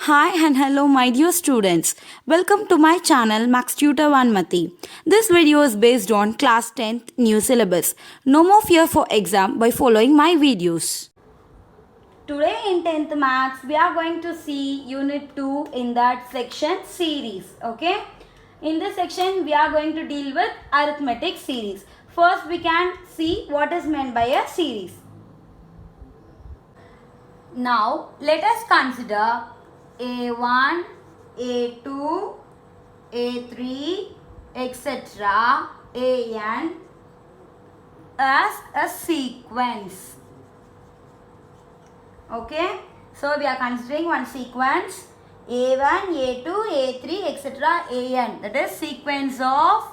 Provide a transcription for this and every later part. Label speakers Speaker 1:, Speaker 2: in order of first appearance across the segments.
Speaker 1: Hi and hello my dear students. Welcome to my channel Max Tutor Vanmati. This video is based on class 10th new syllabus. No more fear for exam by following my videos. Today in 10th Maths we are going to see unit 2 in that section series. Okay? In this section we are going to deal with arithmetic series. First we can see what is meant by a series. Now let us consider A1, A2, A3, etc. AN as a sequence. Okay, so we are considering one sequence A1, A2, A3, etc. AN, that is sequence of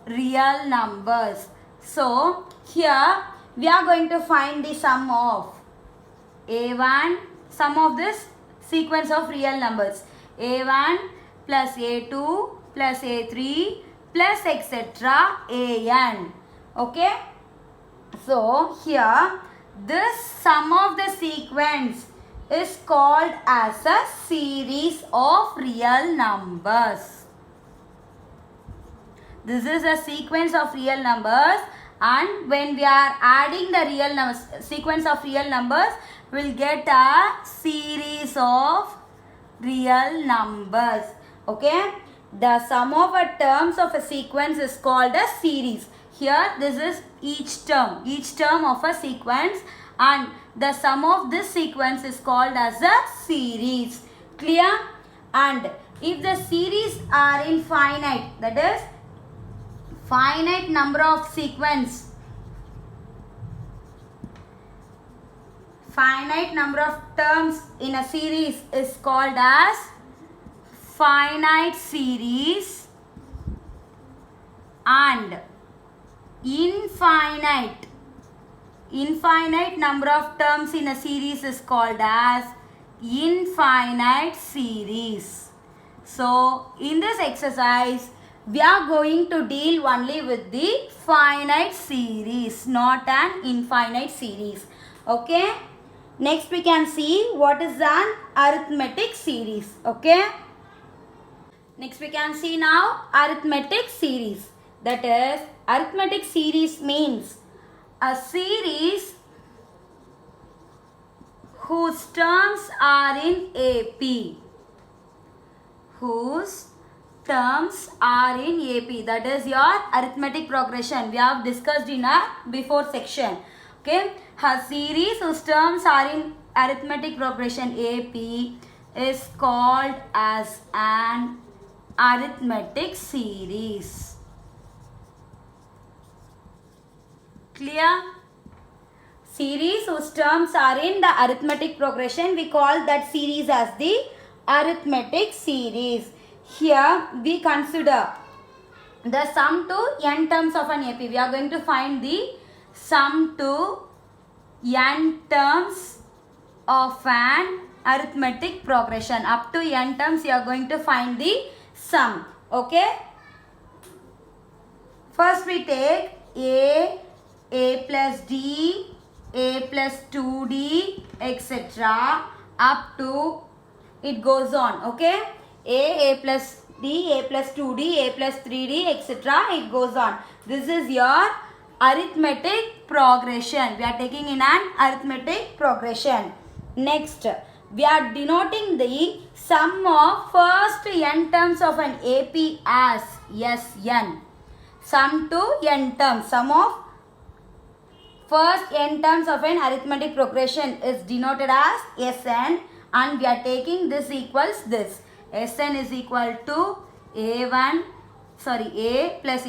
Speaker 1: real numbers. So here we are going to find the sum of A1, sum of this sequence of real numbers, A1 plus A2 plus A3 plus etc. AN. Okay, so here this sum of the sequence is called as a series of real numbers. This is a sequence of real numbers, and when we are adding the real numbers, sequence of real numbers, we'll get a series of real numbers. Okay, the sum of a terms of a sequence is called a series. Here this is each term of a sequence, and the sum of this sequence is called as a series. Clear? And if the series are infinite, that is finite number of sequence, finite number of terms in a series is called as finite series, and infinite number of terms in a series is called as infinite series. So in this exercise we are going to deal only with the finite series, not an infinite series. Okay, next we can see what is an arithmetic series. Okay, next we can see now arithmetic series. That is, arithmetic series means a series whose terms are in AP, whose terms are in AP, that is your arithmetic progression. We have discussed in our before section. Okay, a series whose terms are in arithmetic progression AP is called as an arithmetic series. Clear? Series whose terms are in the arithmetic progression, we call that series as the arithmetic series. Here we consider the sum to n terms of an AP. We are going to find the sum to n terms of an arithmetic progression. Up to n terms you are going to find the sum. Okay. First we take A plus D, A plus 2D, etc. up to it goes on. Okay. A plus D, A plus 2D, A plus 3D, etc. It goes on. This is your arithmetic progression. We are taking in an arithmetic progression. Next, we are denoting the sum of first n terms of an AP as Sn. Sum to n terms. Sum of first n terms of an arithmetic progression is denoted as Sn, and we are taking this equals this. Sn is equal to A plus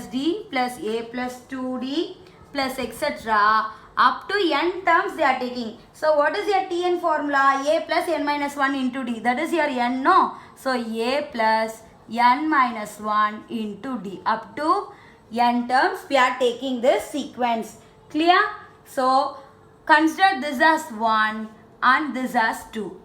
Speaker 1: D plus A plus 2D plus etc. up to n terms they are taking. So what is your Tn formula? A plus n minus 1 into D. That is your n, no? So A plus n minus 1 into D. Up to n terms we are taking this sequence. Clear? So consider this as 1 and this as 2.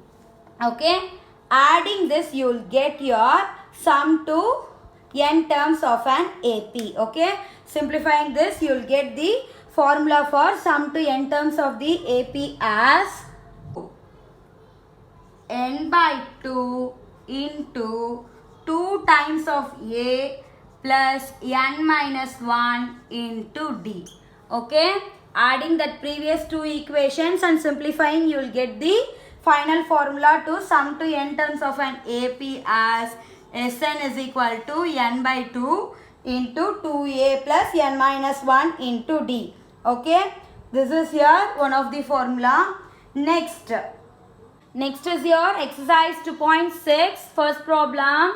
Speaker 1: Okay. Adding this you will get your sum to n terms of an AP. Okay. Simplifying this you will get the formula for sum to n terms of the AP as n by 2 into 2 times of A plus n minus 1 into D. Okay, adding that previous two equations and simplifying, you will get the final formula to sum to n terms of an AP as Sn is equal to n by 2 into 2A plus n minus 1 into D. Okay, this is here one of the formula. Next is your exercise 2.6. First problem.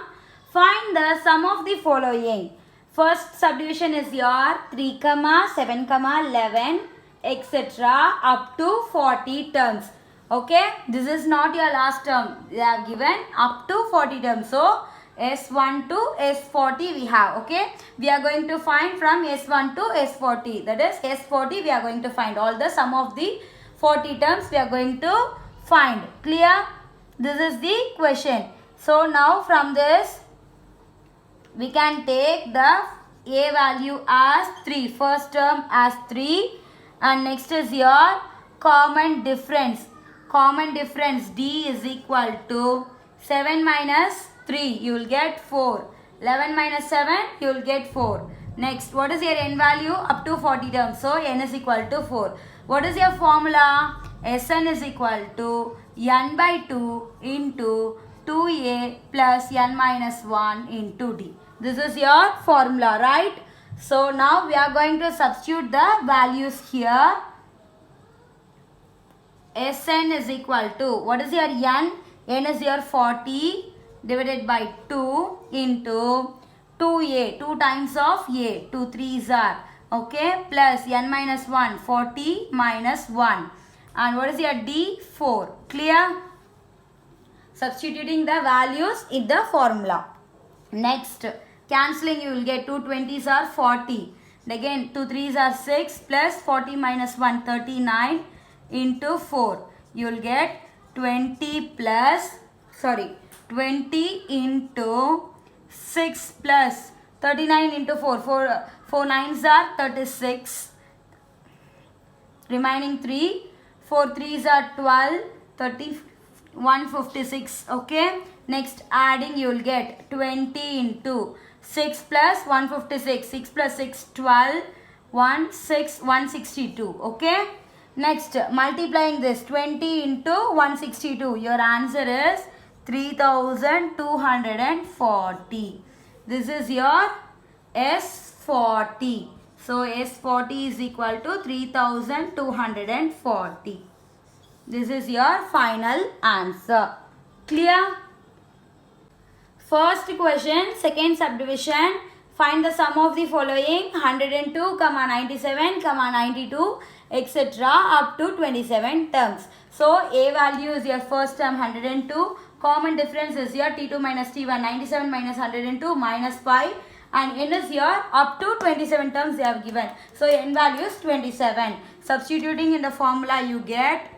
Speaker 1: Find the sum of the following. First subdivision is your 3, 7, 11, etc. up to 40 terms. Okay, this is not your last term. They have given up to 40 terms. So, S1 to S40 we have. Okay, we are going to find from S1 to S40. That is S40 we are going to find all the sum of the 40 terms we are going to find. Clear? This is the question. So, now from this we can take the A value as 3. First term as 3. And next is your common difference. Common difference D is equal to 7 minus 3. You will get 4. 11 minus 7. You will get 4. Next, what is your n value? Up to 40 terms. So, n is equal to 4. What is your formula? Sn is equal to n by 2 into 2A plus n minus 1 into D. This is your formula, right? So, now we are going to substitute the values here. Sn is equal to, what is your n? N is your 40 divided by 2 into 2A, 2 times of A, 2 3s are, okay, plus n minus 1, 40 minus 1. And what is your D? 4. Clear? Substituting the values in the formula. Next, cancelling, you will get 2 20s are 40. And again, 2 3s are 6 plus 40 minus 1, 39 into 4. You will get 20 into 6 plus 39 into 4. 4 9s are 36. Remaining 3. 4 3s are 12. 156. Okay. Next, adding, you will get 20 into 6 plus 156. 6 plus 6, 12. 162. Okay. Next, multiplying this 20 into 162. Your answer is 3240. This is your S40. So, S40 is equal to 3240. This is your final answer. Clear? First question, second subdivision. Find the sum of the following: 102, 97, 92, etc. up to 27 terms. So, A value is your first term 102. Common difference is your T2 minus T1. 97 minus 102 minus 5. And n is your up to 27 terms they have given. So, n value is 27. Substituting in the formula, you get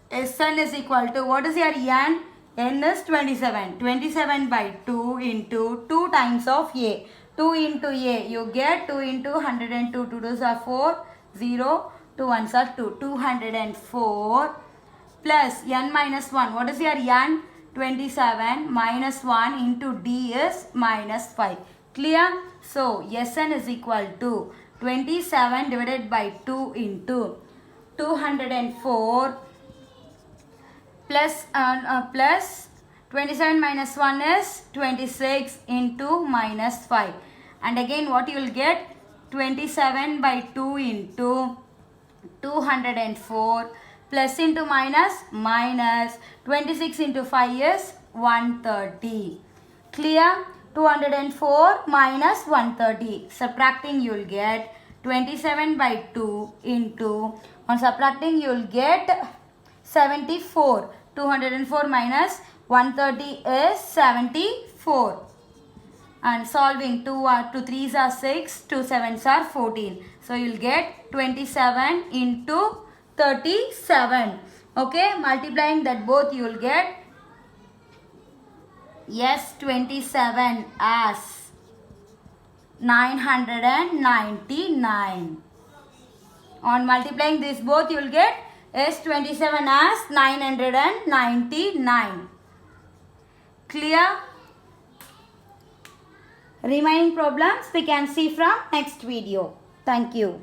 Speaker 1: Sn is equal to, what is your n? N is 27. 27 by 2 into 2 times of A. 2 into A, you get 2 into 102. 2 2s are 4. 0. 2 1s are 2. 204 plus n minus 1. What is your n? 27 minus 1 into D is minus 5. Clear? So, Sn is equal to 27 divided by 2 into 204 plus 27 minus 1 is 26 into minus 5. And again, what you will get? 27 by 2 into 204 plus into minus 26 into 5 is 130. Clear? 204 minus 130. Subtracting, you will get 27 by 2 into, on subtracting, you will get 74. 204 minus 130 is 74. And solving, 2 3s are 6, 2 7s are 14. So, you will get 27 into 37. Okay, multiplying that both, you will get yes 27 as 999. On multiplying this both, you will get S27 as 999. Clear? Remaining problems we can see from next video. Thank you.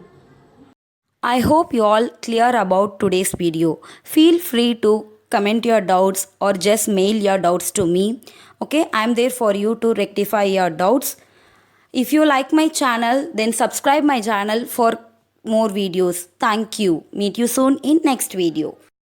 Speaker 1: I hope you all clear about today's video. Feel free to comment your doubts or just mail your doubts to me. Okay, I am there for you to rectify your doubts. If you like my channel, then subscribe my channel for more videos. Thank you. Meet you soon in next video.